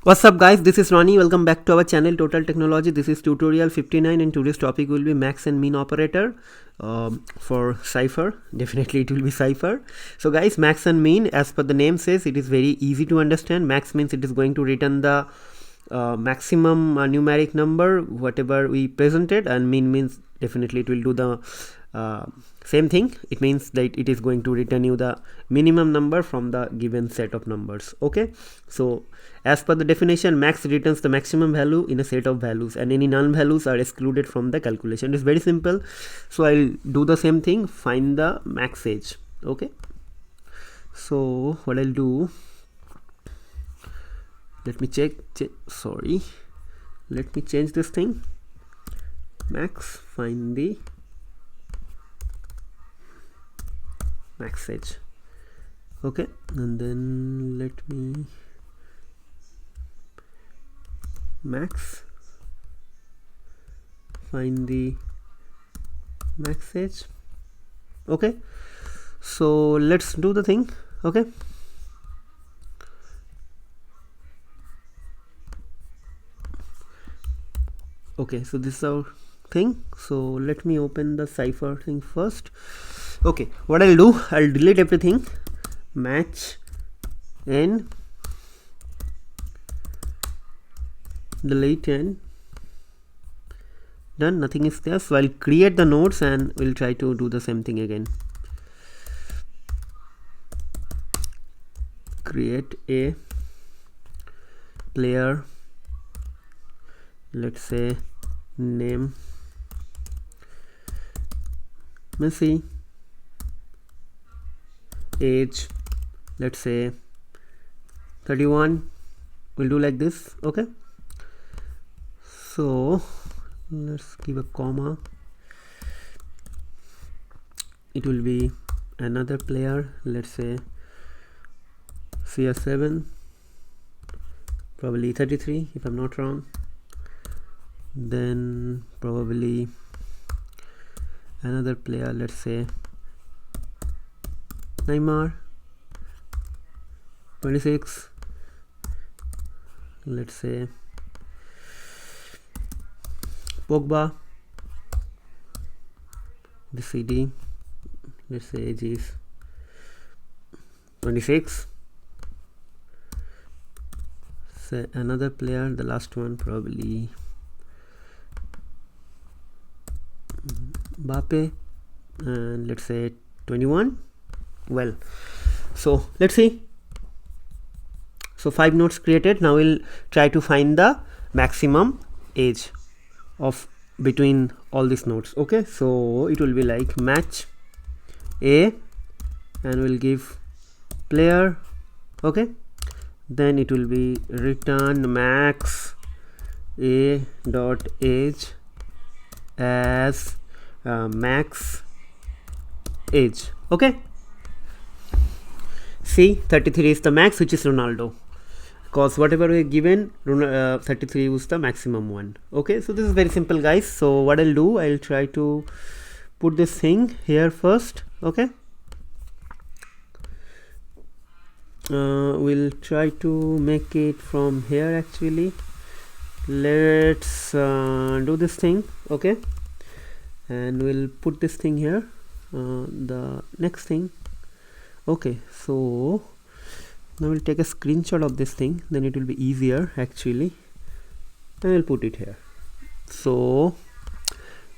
What's up guys, this is Ronnie. Welcome back to our channel Total Technology. This is tutorial 59 and today's topic will be max and mean operator for CYPHER. Definitely it will be CYPHER. So guys, max and mean, as per the name says, it is very easy to understand. Max means it is going to return the maximum numeric number whatever we presented, and mean means definitely it will do the same thing. It means that it is going to return you the minimum number from the given set of numbers. Okay, so as per the definition, max returns the maximum value in a set of values and any null values are excluded from the calculation. It's very simple. So I'll do the same thing, find the max age. Okay, so what I'll do, let me let me change this thing. Max, find the max age. Okay, and then let me max, find the max age. Okay, so let's do the thing. Okay, so this is our thing. So let me open the CYPHER thing first. Okay, what I'll do, I'll delete everything, match n, delete n, done, nothing is there. So I'll create the nodes and we'll try to do the same thing again. Create a player, let's say name Messi, age let's say 31. We'll do like this. Okay, so let's give a comma. It will be another player, let's say CR7, probably 33 if I'm not wrong. Then probably another player, let's say Neymar, 26, let's say Pogba, the CD, let's say age is 26. Say another player, the last one probably Mbappe, and let's say 21. Well, so let's see. So 5 nodes created. Now we'll try to find the maximum age of between all these nodes. Okay, so it will be like match a, and we'll give player. Okay, then it will be return max a dot age as max age. Okay, see, 33 is the max, which is Ronaldo, because whatever we given 33 was the maximum one. Okay, so this is very simple guys. So what I'll do, I'll try to put this thing here first. Okay, we'll try to make it from here. Actually, let's do this thing. Okay, and we'll put this thing here, the next thing. Okay, so now we'll take a screenshot of this thing, then it will be easier actually, and we'll put it here. So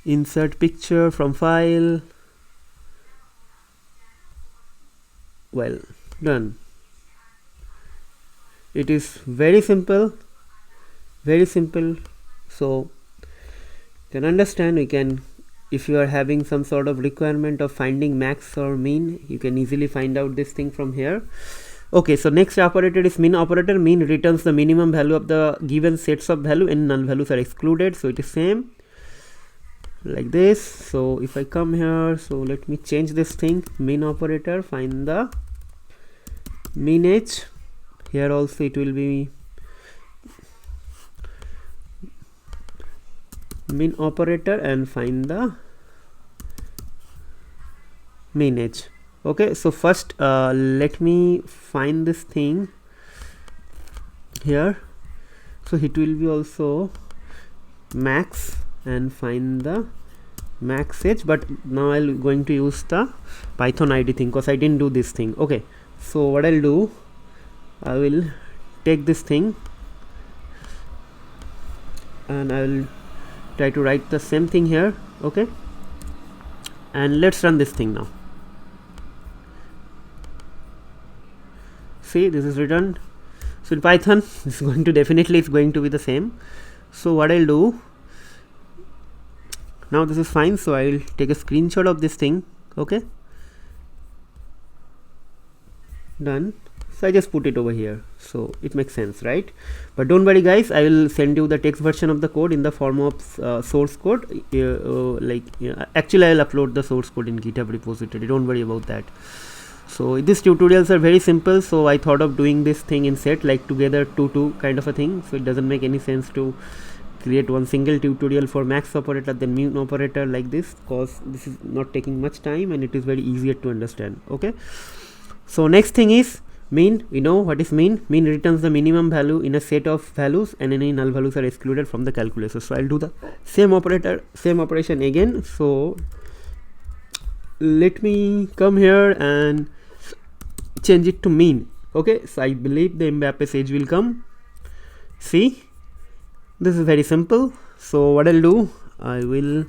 insert picture from file. Well, done. It is very simple, very simple. So you can understand, we can, if you are having some sort of requirement of finding max or mean, you can easily find out this thing from here. Okay, so next operator is mean operator. Mean returns the minimum value of the given sets of value and null values are excluded. So it is same like this. So if I come here, so let me change this thing, mean operator, find the mean age. Here also it will be mean operator and find the mean age. Okay, so first let me find this thing here. So it will be also max and find the max edge, but now I'm going to use the Python ID thing because I didn't do this thing. Okay, so what I'll do, I will take this thing and I will try to write the same thing here. Okay, and let's run this thing now. See, this is written. So in Python it's going to definitely it's going to be the same. So what I'll do now, this is fine, so I'll take a screenshot of this thing. Okay, done. So I just put it over here, so it makes sense, right? But don't worry guys, I will send you the text version of the code in the form of source code. Actually I'll upload the source code in GitHub repository, don't worry about that. So these tutorials are very simple, so I thought of doing this thing in set, like together 2 kind of a thing. So it doesn't make any sense to create one single tutorial for max operator then min operator like this, because this is not taking much time and it is very easier to understand. Okay, so next thing is min. We know what is min. Min returns the minimum value in a set of values and any null values are excluded from the calculation. So I'll do the same operation again. So let me come here and change it to min. Okay, so I believe the Mbappe's age will come. See, this is very simple. So what I'll do, I will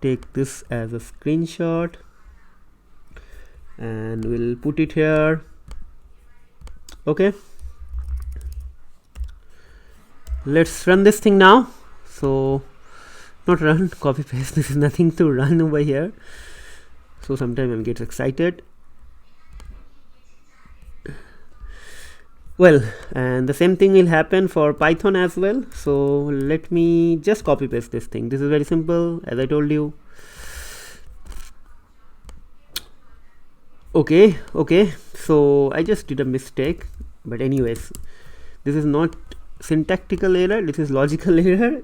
take this as a screenshot and we'll put it here. Okay, let's run this thing now. So not run, copy paste, this is nothing to run over here. So sometimes I get excited. Well, and the same thing will happen for Python as well. So let me just copy paste this thing. This is very simple, as I told you. Okay, so I just did a mistake, but anyways, this is not syntactical error, this is logical error.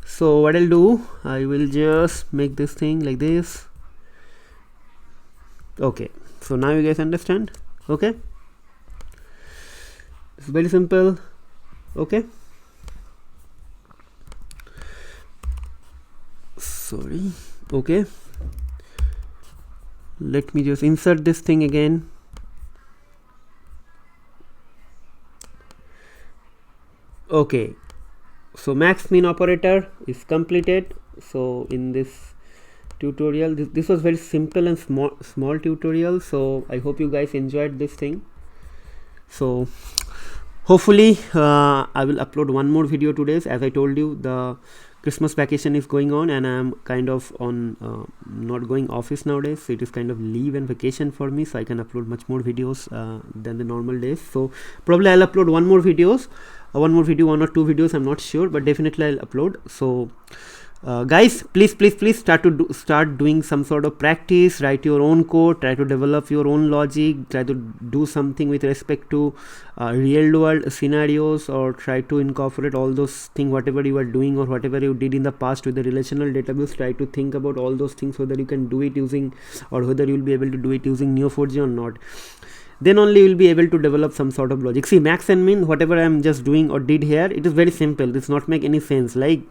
So what I'll do, I will just make this thing like this. Okay, so now you guys understand. Okay, it's very simple. Okay, sorry. Okay, let me just insert this thing again. Okay, so max min operator is completed. So in this tutorial, this was very simple and small tutorial, so I hope you guys enjoyed this thing. So hopefully I will upload one more video today. As I told you, the Christmas vacation is going on and I'm kind of on not going office nowadays, so it is kind of leave and vacation for me, so I can upload much more videos than the normal days. So probably I'll upload one or two videos, I'm not sure, but definitely I'll upload. So guys, please start doing some sort of practice, write your own code, try to develop your own logic, try to do something with respect to real world scenarios, or try to incorporate all those things, whatever you are doing or whatever you did in the past with the relational database. Try to think about all those things, whether you can do it using, or whether you will be able to do it using Neo4j or not. Then only you will be able to develop some sort of logic. See, max and min, whatever I am just doing or did here, it is very simple. This not make any sense. Like,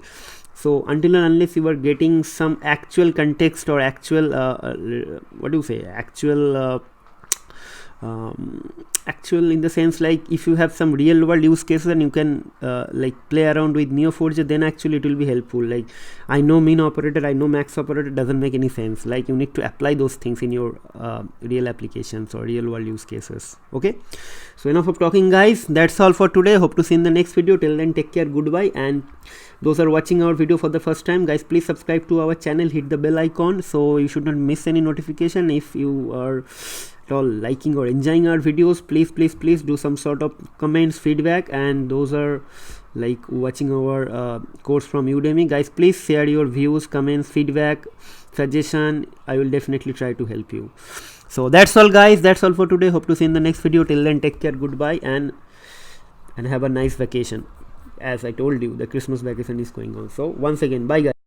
so until and unless you are getting some actual context or actual actual in the sense, like if you have some real world use cases and you can like play around with Neo4j, then actually it will be helpful. Like, I know min operator, I know max operator, doesn't make any sense. Like, you need to apply those things in your real applications or real world use cases. Okay, so enough of talking, guys. That's all for today. Hope to see you in the next video. Till then, take care, goodbye. And those are watching our video for the first time, guys, please subscribe to our channel, hit the bell icon so you should not miss any notification. If you are at all liking or enjoying our videos, please do some sort of comments, feedback. And those are like watching our course from Udemy, guys, please share your views, comments, feedback, suggestion. I will definitely try to help you. So that's all, guys, that's all for today. Hope to see you in the next video. Till then, take care, goodbye, and have a nice vacation. As I told you, the Christmas vacation is going on. So once again, bye, guys.